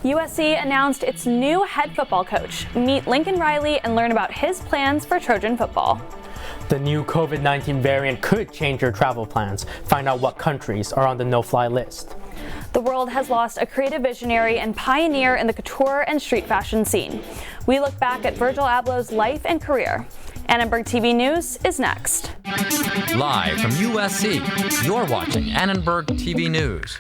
USC announced its new head football coach. Meet Lincoln Riley and learn about his plans for Trojan football. The new COVID-19 variant could change your travel plans. Find out what countries are on the no-fly list. The world has lost a creative visionary and pioneer in the couture and street fashion scene. We look back at Virgil Abloh's life and career. Annenberg TV News is next. Live from USC, you're watching Annenberg TV News.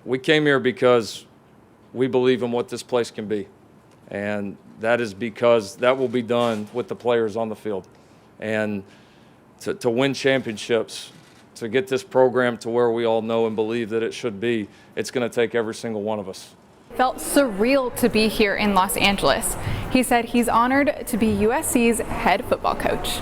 We came here because we believe in what this place can be. And that is because that will be done with the players on the field. And to win championships, to get this program to where we all know and believe that it should be, it's going to take every single one of us. Felt surreal to be here in Los Angeles. He said he's honored to be USC's head football coach.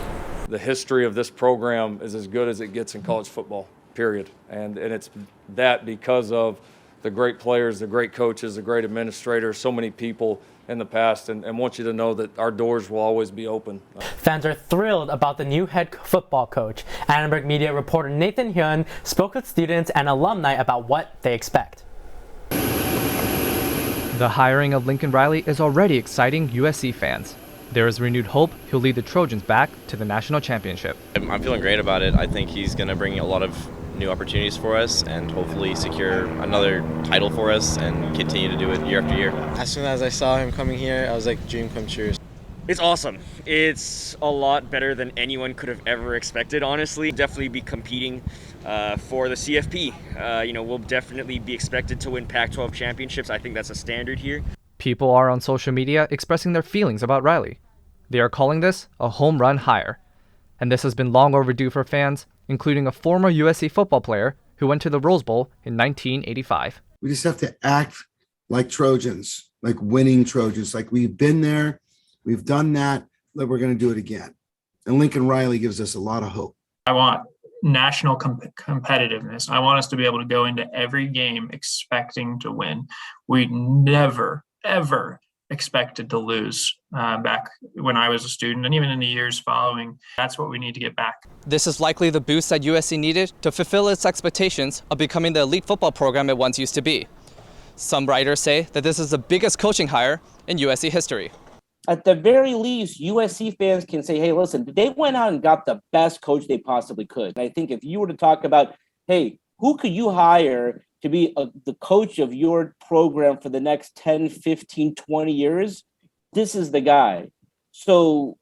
The history of this program is as good as it gets in college football, period. And it's that because of the great players, the great coaches, the great administrators, so many people in the past, and want you to know that our doors will always be open. Fans are thrilled about the new head football coach. Annenberg Media reporter Nathan Hyun spoke with students and alumni about what they expect. The hiring of Lincoln Riley is already exciting USC fans. There is renewed hope he'll lead the Trojans back to the national championship. I'm feeling great about it. I think he's going to bring a lot of new opportunities for us and hopefully secure another title for us and continue to do it year after year. As soon as I saw him coming here, I was like, dream come true. It's awesome. It's a lot better than anyone could have ever expected, honestly. Definitely be competing for the CFP. We'll definitely be expected to win Pac-12 championships. I think that's a standard here. People are on social media expressing their feelings about Riley. They are calling this a home run hire. And this has been long overdue for fans, including a former USC football player who went to the Rose Bowl in 1985. We just have to act like Trojans, like winning Trojans, like we've been there, we've done that, that we're going to do it again. And Lincoln Riley gives us a lot of hope. I want national competitiveness. I want us to be able to go into every game expecting to win. We never, ever expected to lose back when I was a student and even in the years following. That's what we need to get back. This is likely the boost that USC needed to fulfill its expectations of becoming the elite football program it once used to be. Some writers say that this is the biggest coaching hire in USC history. At the very least, USC fans can say, hey, listen, they went out and got the best coach they possibly could. And I think if you were to talk about, hey, who could you hire to be the coach of your program for the next 10, 15, 20 years, this is the guy. So,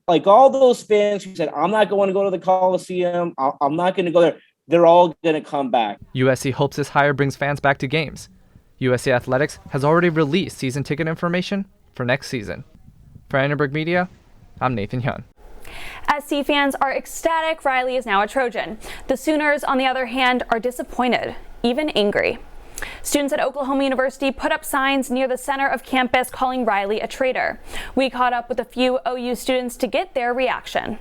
like all those fans who said, I'm not going to go to the Coliseum, I'm not going to go there, they're all going to come back. USC hopes this hire brings fans back to games. USC Athletics has already released season ticket information for next season. For Annenberg Media, I'm Nathan Hyun. SC fans are ecstatic Riley is now a Trojan. The Sooners, on the other hand, are disappointed, even angry. Students at Oklahoma University put up signs near the center of campus calling Riley a traitor. We caught up with a few OU students to get their reaction.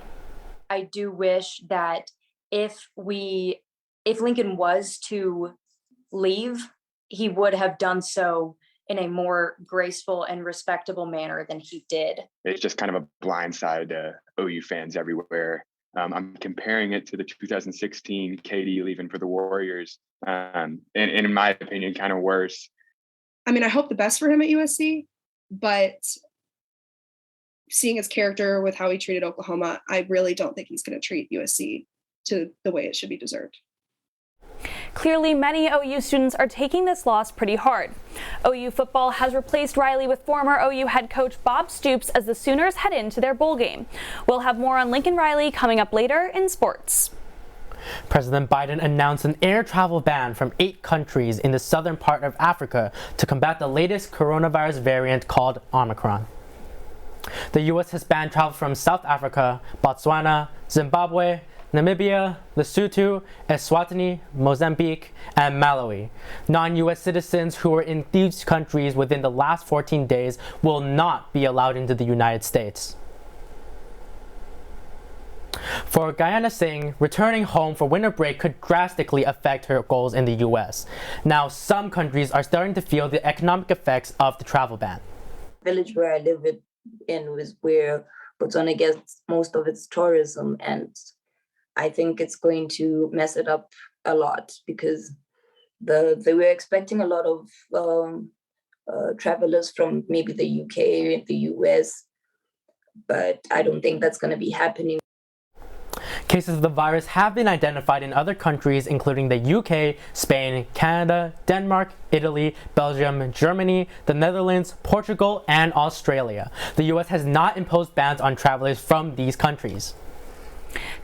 I do wish that if Lincoln was to leave, he would have done so in a more graceful and respectable manner than he did. It's just kind of a blindside to OU fans everywhere. I'm comparing it to the 2016 KD leaving for the Warriors, and in my opinion, kind of worse. I mean, I hope the best for him at USC, but seeing his character with how he treated Oklahoma, I really don't think he's going to treat USC to the way it should be deserved. Clearly, many OU students are taking this loss pretty hard. OU football has replaced Riley with former OU head coach Bob Stoops as the Sooners head into their bowl game. We'll have more on Lincoln Riley coming up later in sports. President Biden announced an air travel ban from 8 countries in the southern part of Africa to combat the latest coronavirus variant called Omicron. The U.S. has banned travel from South Africa, Botswana, Zimbabwe, Namibia, Lesotho, Eswatini, Mozambique, and Malawi. Non-U.S. citizens who were in these countries within the last 14 days will not be allowed into the United States. For Guyana Tseng, returning home for winter break could drastically affect her goals in the U.S. Now, some countries are starting to feel the economic effects of the travel ban. The village where I live in was where Botswana gets most of its tourism, and I think it's going to mess it up a lot because they were expecting a lot of travelers from maybe the UK, the US, but I don't think that's going to be happening. Cases of the virus have been identified in other countries, including the UK, Spain, Canada, Denmark, Italy, Belgium, Germany, the Netherlands, Portugal, and Australia. The US has not imposed bans on travelers from these countries.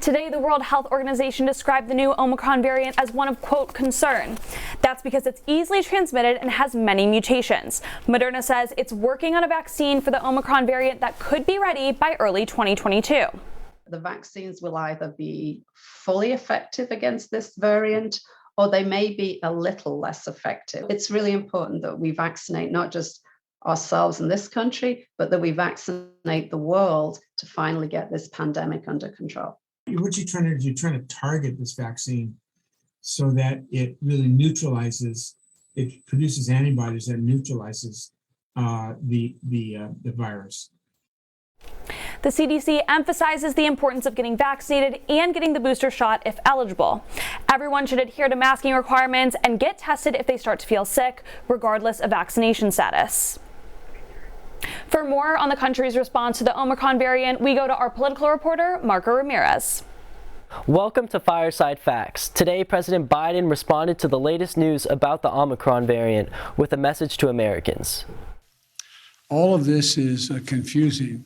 Today, the World Health Organization described the new Omicron variant as one of, quote, concern. That's because it's easily transmitted and has many mutations. Moderna says it's working on a vaccine for the Omicron variant that could be ready by early 2022. The vaccines will either be fully effective against this variant or they may be a little less effective. It's really important that we vaccinate not just ourselves in this country, but that we vaccinate the world to finally get this pandemic under control. What you're trying to do, you're trying to target this vaccine so that it really neutralizes, it produces antibodies that neutralizes the virus. The CDC emphasizes the importance of getting vaccinated and getting the booster shot if eligible. Everyone should adhere to masking requirements and get tested if they start to feel sick, regardless of vaccination status. For more on the country's response to the Omicron variant, we go to our political reporter, Marco Ramirez. Welcome to Fireside Facts. Today, President Biden responded to the latest news about the Omicron variant with a message to Americans. All of this is confusing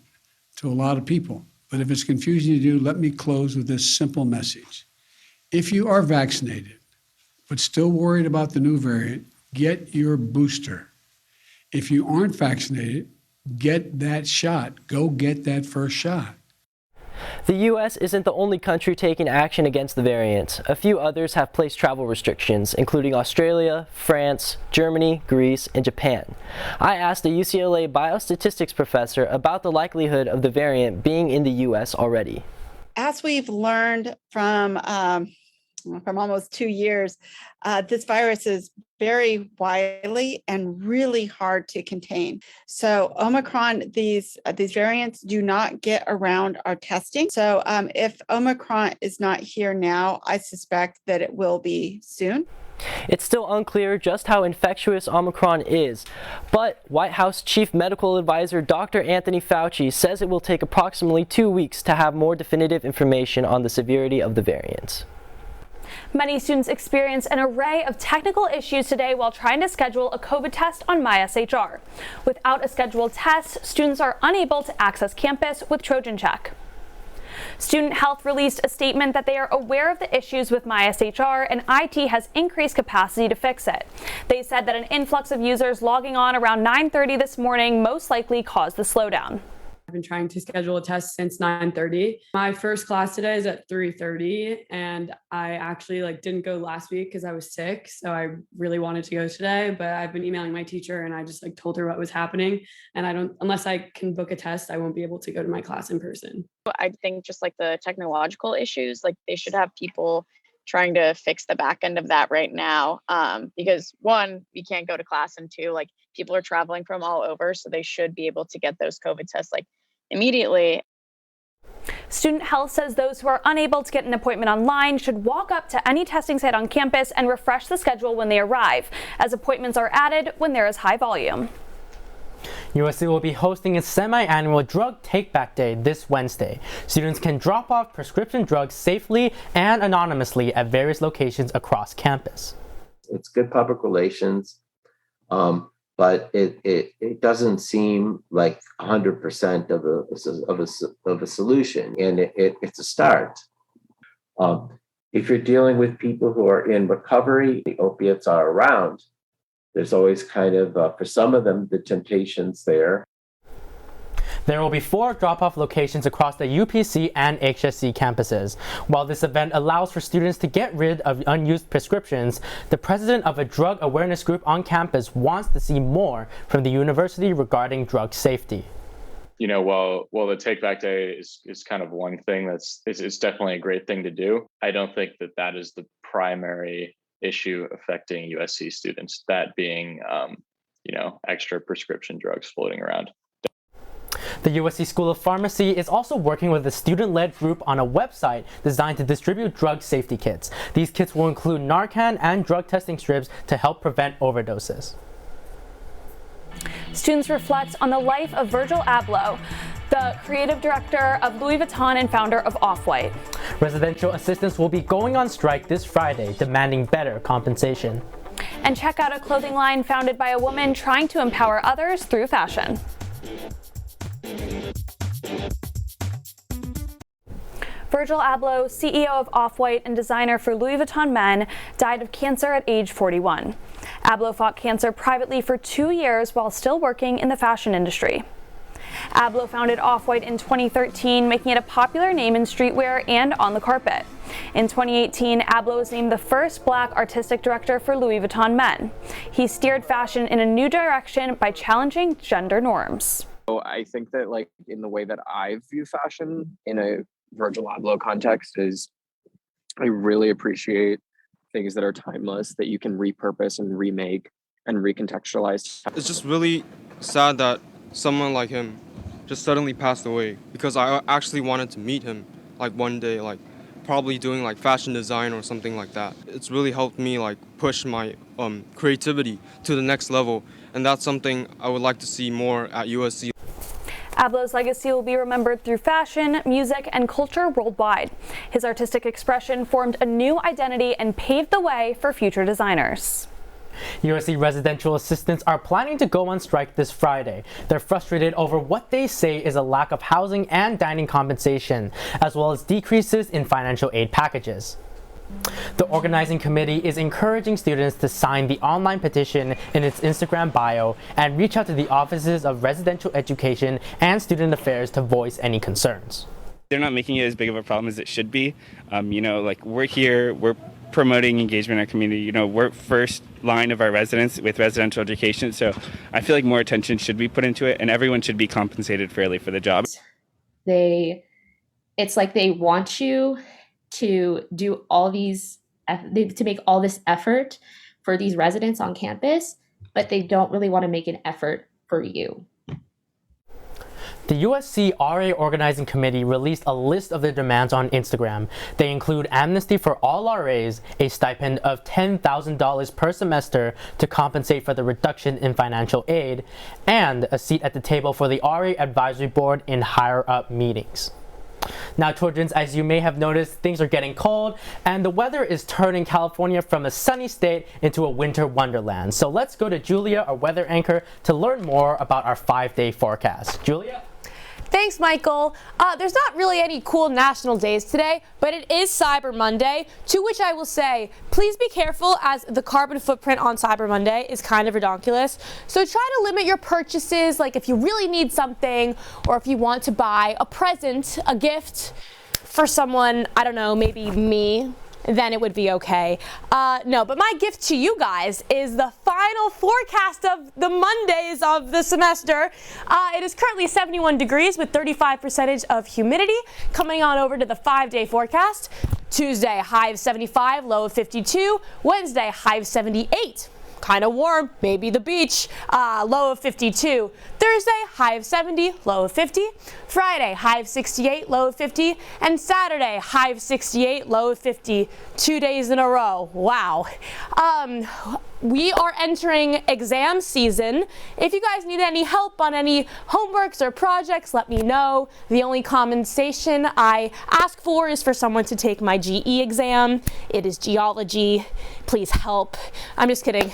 to a lot of people, but if it's confusing to you, let me close with this simple message. If you are vaccinated, but still worried about the new variant, get your booster. If you aren't vaccinated, get that shot. Go get that first shot. The U.S. isn't the only country taking action against the variant. A few others have placed travel restrictions, including Australia, France, Germany, Greece, and Japan. I asked a UCLA biostatistics professor about the likelihood of the variant being in the U.S. already. As we've learned from almost 2 years, this virus is very wily and really hard to contain. So Omicron, these variants do not get around our testing. So if Omicron is not here now, I suspect that it will be soon. It's still unclear just how infectious Omicron is, but White House Chief Medical Advisor Dr. Anthony Fauci says it will take approximately 2 weeks to have more definitive information on the severity of the variant. Many students experienced an array of technical issues today while trying to schedule a COVID test on MySHR. Without a scheduled test, students are unable to access campus with Trojan Check. Student Health released a statement that they are aware of the issues with MySHR and IT has increased capacity to fix it. They said that an influx of users logging on around 9:30 this morning most likely caused the slowdown. I've been trying to schedule a test since 9:30. My first class today is at 3:30, and I actually didn't go last week because I was sick, so I really wanted to go today, but I've been emailing my teacher and I just told her what was happening, and unless I can book a test, I won't be able to go to my class in person. I think just the technological issues, they should have people trying to fix the back end of that right now, because one, we can't go to class, and two, people are traveling from all over, so they should be able to get those COVID tests immediately. Student Health says those who are unable to get an appointment online should walk up to any testing site on campus and refresh the schedule when they arrive, as appointments are added when there is high volume. USC will be hosting its semi-annual Drug Take-Back Day this Wednesday. Students can drop off prescription drugs safely and anonymously at various locations across campus. It's good public relations, but it doesn't seem like 100% of a solution, and it's a start. If you're dealing with people who are in recovery, the opiates are around. There's always for some of them, the temptations there. There will be 4 drop-off locations across the UPC and HSC campuses. While this event allows for students to get rid of unused prescriptions, the president of a drug awareness group on campus wants to see more from the university regarding drug safety. While the Take Back Day is one thing it's definitely a great thing to do, I don't think that is the primary issue affecting USC students, that being extra prescription drugs floating around. The USC School of Pharmacy is also working with a student-led group on a website designed to distribute drug safety kits. These kits will include Narcan and drug testing strips to help prevent overdoses. Students reflect on the life of Virgil Abloh, the creative director of Louis Vuitton and founder of Off-White. Residential assistants will be going on strike this Friday, demanding better compensation. And check out a clothing line founded by a woman trying to empower others through fashion. Virgil Abloh, CEO of Off-White and designer for Louis Vuitton Men, died of cancer at age 41. Abloh fought cancer privately for 2 years while still working in the fashion industry. Abloh founded Off-White in 2013, making it a popular name in streetwear and on the carpet. In 2018, Abloh was named the first Black artistic director for Louis Vuitton Men. He steered fashion in a new direction by challenging gender norms. I think that, like, in the way that I view fashion in a Virgil Abloh context is I really appreciate things that are timeless, that you can repurpose and remake and recontextualize. It's just really sad that someone like him just suddenly passed away, because I actually wanted to meet him like one day, like probably doing like fashion design or something like that. It's really helped me like push my creativity to the next level, and that's something I would like to see more at USC. Abloh's legacy will be remembered through fashion, music, and culture worldwide. His artistic expression formed a new identity and paved the way for future designers. USC residential assistants are planning to go on strike this Friday. They're frustrated over what they say is a lack of housing and dining compensation, as well as decreases in financial aid packages. The organizing committee is encouraging students to sign the online petition in its Instagram bio and reach out to the offices of residential education and student affairs to voice any concerns. They're not making it as big of a problem as it should be. Like we're here, we're promoting engagement in our community. We're first line of our residents with residential education, so I feel like more attention should be put into it, and everyone should be compensated fairly for the job. It's like they want you to do all these, to make all this effort for these residents on campus, but they don't really want to make an effort for you. The USC RA Organizing Committee released a list of their demands on Instagram. They include amnesty for all RAs, a stipend of $10,000 per semester to compensate for the reduction in financial aid, and a seat at the table for the RA Advisory Board in higher-up meetings. Now, Trojans, as you may have noticed, things are getting cold, and the weather is turning California from a sunny state into a winter wonderland. So let's go to Julia, our weather anchor, to learn more about our 5-day forecast. Julia? Thanks, Michael. There's not really any cool national days today, but it is Cyber Monday, to which I will say, please be careful, as the carbon footprint on Cyber Monday is kind of ridiculous. So try to limit your purchases, like if you really need something, or if you want to buy a present, a gift for someone, I don't know, maybe me, then it would be okay. No, but my gift to you guys is the final forecast of the Mondays of the semester. It is currently 71 degrees with 35% of humidity. Coming on over to the 5-day forecast. Tuesday, high of 75, low of 52. Wednesday, high of 78. Kind of warm, maybe the beach, low of 52. Thursday, high of 70, low of 50. Friday, high of 68, low of 50. And Saturday, high of 68, low of 50. 2 days in a row. Wow. We are entering exam season. If you guys need any help on any homeworks or projects, let me know. The only compensation I ask for is for someone to take my GE exam. It is geology. Please help. I'm just kidding.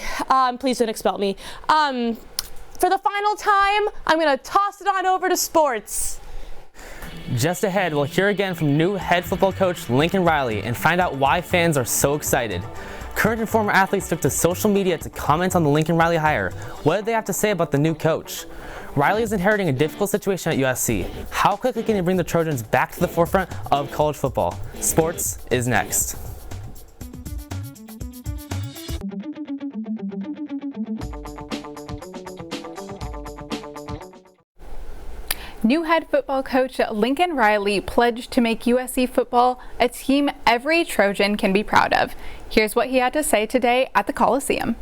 Please don't expel me. For the final time, I'm going to toss it on over to sports. Just ahead, we'll hear again from new head football coach Lincoln Riley and find out why fans are so excited. Current and former athletes took to social media to comment on the Lincoln Riley hire. What did they have to say about the new coach? Riley is inheriting a difficult situation at USC. How quickly can he bring the Trojans back to the forefront of college football? Sports is next. New head football coach Lincoln Riley pledged to make USC football a team every Trojan can be proud of. Here's what he had to say today at the Coliseum.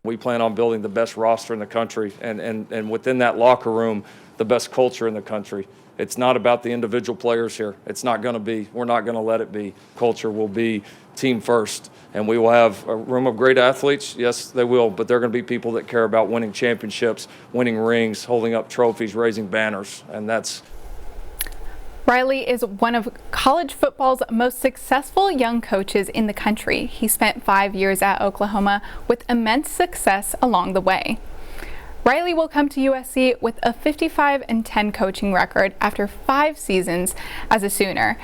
We plan on building the best roster in the country, and within that locker room, the best culture in the country. It's not about the individual players here. It's not going to be. We're not going to let it be. Culture will be team first, and we will have a room of great athletes. Yes, they will, but they're going to be people that care about winning championships, winning rings, holding up trophies, raising banners, and that's. Riley is one of college football's most successful young coaches in the country. He spent 5 years at Oklahoma with immense success along the way. Riley will come to USC with a 55-10 coaching record after 5 seasons as a Sooner.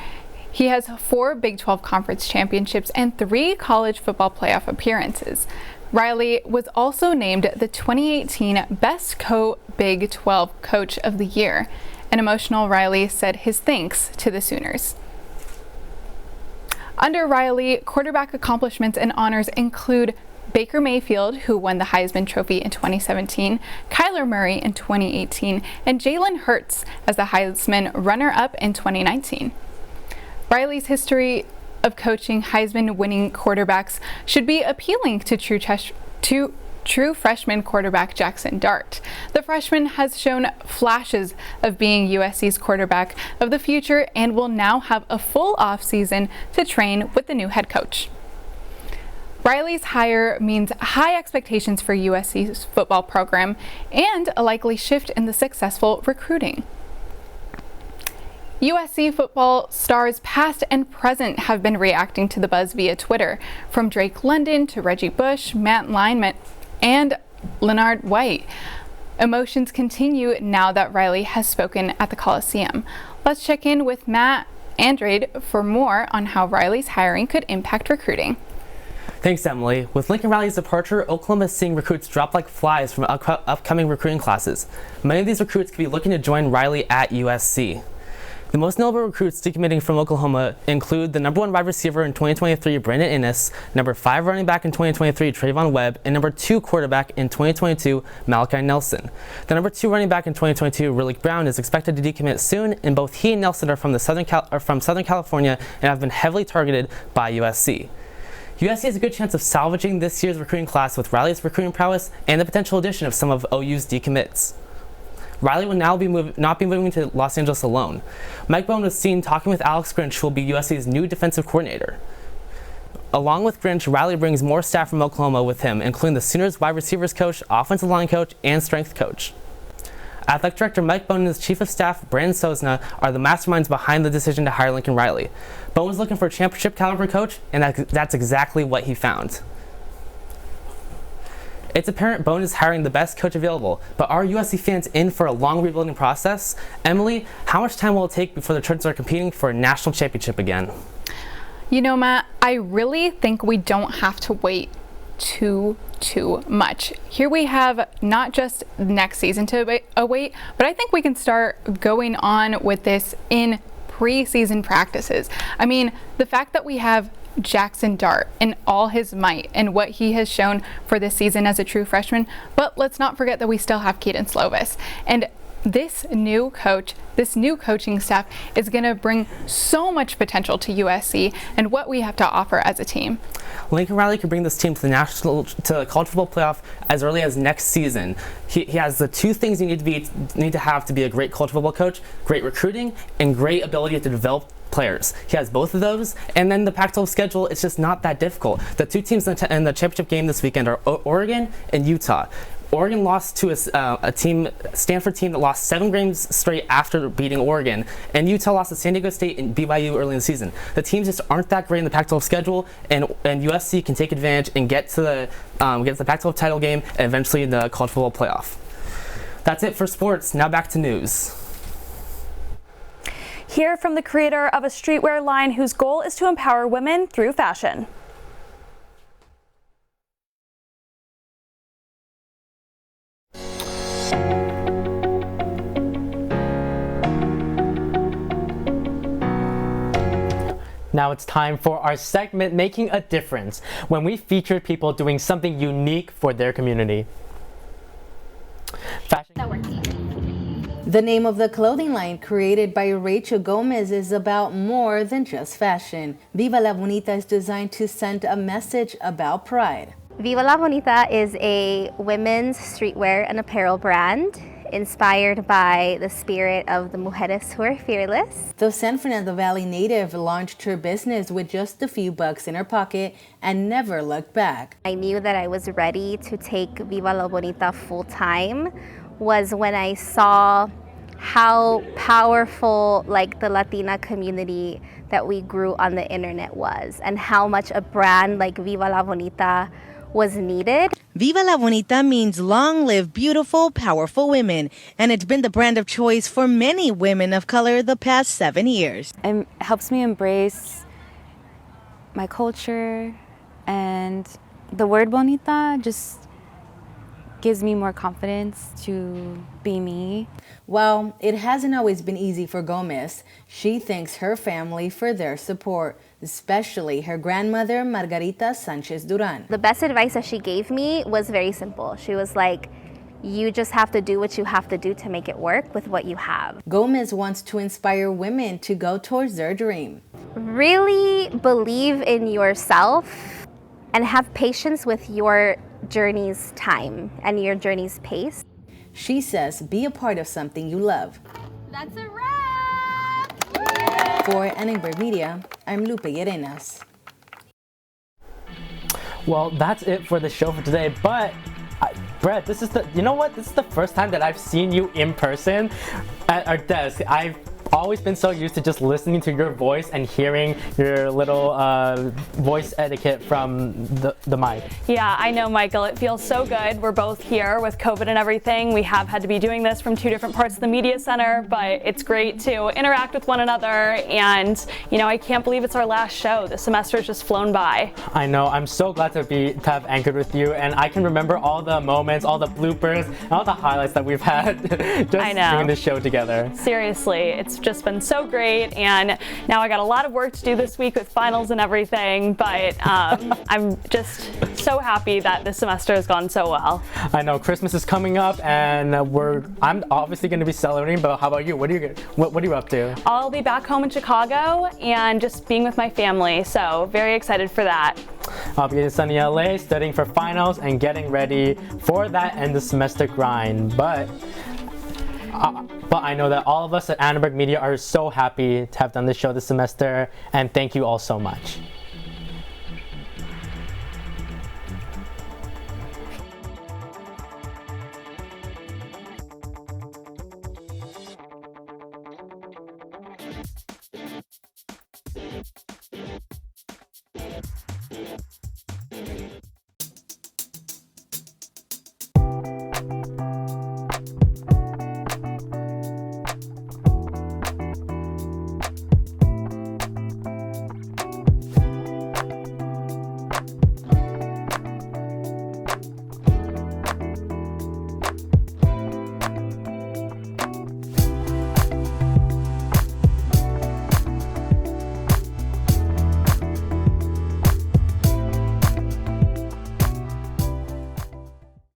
He has 4 Big 12 Conference championships and 3 college football playoff appearances. Riley was also named the 2018 Best Co-Big 12 Coach of the Year. An emotional Riley said his thanks to the Sooners. Under Riley, quarterback accomplishments and honors include Baker Mayfield, who won the Heisman Trophy in 2017, Kyler Murray in 2018, and Jalen Hurts as the Heisman runner-up in 2019. Riley's history of coaching Heisman-winning quarterbacks should be appealing to true freshman quarterback Jackson Dart. The freshman has shown flashes of being USC's quarterback of the future and will now have a full offseason to train with the new head coach. Riley's hire means high expectations for USC's football program and a likely shift in the successful recruiting. USC football stars past and present have been reacting to the buzz via Twitter, from Drake London to Reggie Bush, Matt Lyman, and Leonard White. Emotions continue now that Riley has spoken at the Coliseum. Let's check in with Matt Andrad for more on how Riley's hiring could impact recruiting. Thanks, Emily. With Lincoln Riley's departure, Oklahoma is seeing recruits drop like flies from upcoming recruiting classes. Many of these recruits could be looking to join Riley at USC. The most notable recruits decommitting from Oklahoma include the number 1 wide receiver in 2023, Brandon Inniss, number 5 running back in 2023, Trayvon Webb, and number 2 quarterback in 2022, Malachi Nelson. The number 2 running back in 2022, Rillick Brown, is expected to decommit soon, and both he and Nelson are from Southern California and have been heavily targeted by USC. USC has a good chance of salvaging this year's recruiting class with Riley's recruiting prowess and the potential addition of some of OU's decommits. Riley will now not be moving to Los Angeles alone. McGowan was seen talking with Alex Grinch, who will be USC's new defensive coordinator. Along with Grinch, Riley brings more staff from Oklahoma with him, including the Sooners wide receivers coach, offensive line coach, and strength coach. Athletic Director Mike Bohn and his Chief of Staff, Brandon Sosna, are the masterminds behind the decision to hire Lincoln Riley. Bohn was looking for a championship caliber coach, and that's exactly what he found. It's apparent Bohn is hiring the best coach available, but are USC fans in for a long rebuilding process? Emily, how much time will it take before the Trojans are competing for a national championship again? You know, Matt, I really think we don't have to wait too much. Here we have not just next season to await, but I think we can start going on with this in preseason practices. I mean, the fact that we have Jackson Dart in all his might and what he has shown for this season as a true freshman, but let's not forget that we still have Keaton Slovis. And this new coaching staff is going to bring so much potential to USC and what we have to offer as a team. Lincoln Riley could bring this team to the college football playoff as early as next season. He has the 2 things you need to have to be a great college football coach: great recruiting and great ability to develop players. He has both of those, and then the Pac-12 schedule, it's just not that difficult. The 2 teams in the championship game this weekend are Oregon and Utah. Oregon lost to a Stanford team that lost 7 games straight after beating Oregon, and Utah lost to San Diego State and BYU early in the season. The teams just aren't that great in the Pac-12 schedule, and USC can take advantage and get to the Pac-12 title game and eventually the college football playoff. That's it for sports. Now back to news. Hear from the creator of a streetwear line whose goal is to empower women through fashion. Now it's time for our segment, Making a Difference, when we feature people doing something unique for their community. The name of the clothing line created by Rachel Gomez is about more than just fashion. Viva La Bonita is designed to send a message about pride. Viva La Bonita is a women's streetwear and apparel brand inspired by the spirit of the mujeres who are fearless. The San Fernando Valley native launched her business with just a few bucks in her pocket and never looked back. I knew that I was ready to take Viva La Bonita full time was when I saw how powerful the Latina community that we grew on the internet was, and how much a brand like Viva La Bonita was needed. Viva La Bonita means long live beautiful, powerful women, and it's been the brand of choice for many women of color the past 7 years. It helps me embrace my culture, and the word bonita just gives me more confidence to be me. While it hasn't always been easy for Gomez, she thanks her family for their support, especially her grandmother, Margarita Sanchez Duran. The best advice that she gave me was very simple. She was like, you just have to do what you have to do to make it work with what you have. Gomez wants to inspire women to go towards their dream. Really believe in yourself and have patience with your journey's time and your journey's pace. She says, be a part of something you love. That's a wrap! For Annenberg Media, I'm Lupe Llerenas. Well, that's it for the show for today, but Brett, this is the first time that I've seen you in person at our desk. I've always been so used to just listening to your voice and hearing your little voice etiquette from the mic. Yeah, I know, Michael. It feels so good. We're both here with COVID and everything. We have had to be doing this from 2 different parts of the media center, but it's great to interact with one another. And, I can't believe it's our last show. The semester has just flown by. I know. I'm so glad to have anchored with you, and I can remember all the moments, all the bloopers, and all the highlights that we've had just doing this show together. Seriously, it's just been so great, and now I got a lot of work to do this week with finals and everything, but I'm just so happy that this semester has gone so well. I know Christmas is coming up, and I'm obviously going to be celebrating, but how about you? What are you up to? I'll be back home in Chicago and just being with my family, so very excited for that. I'll be in sunny LA studying for finals and getting ready for that end of semester grind, but I know that all of us at Annenberg Media are so happy to have done this show this semester, and thank you all so much.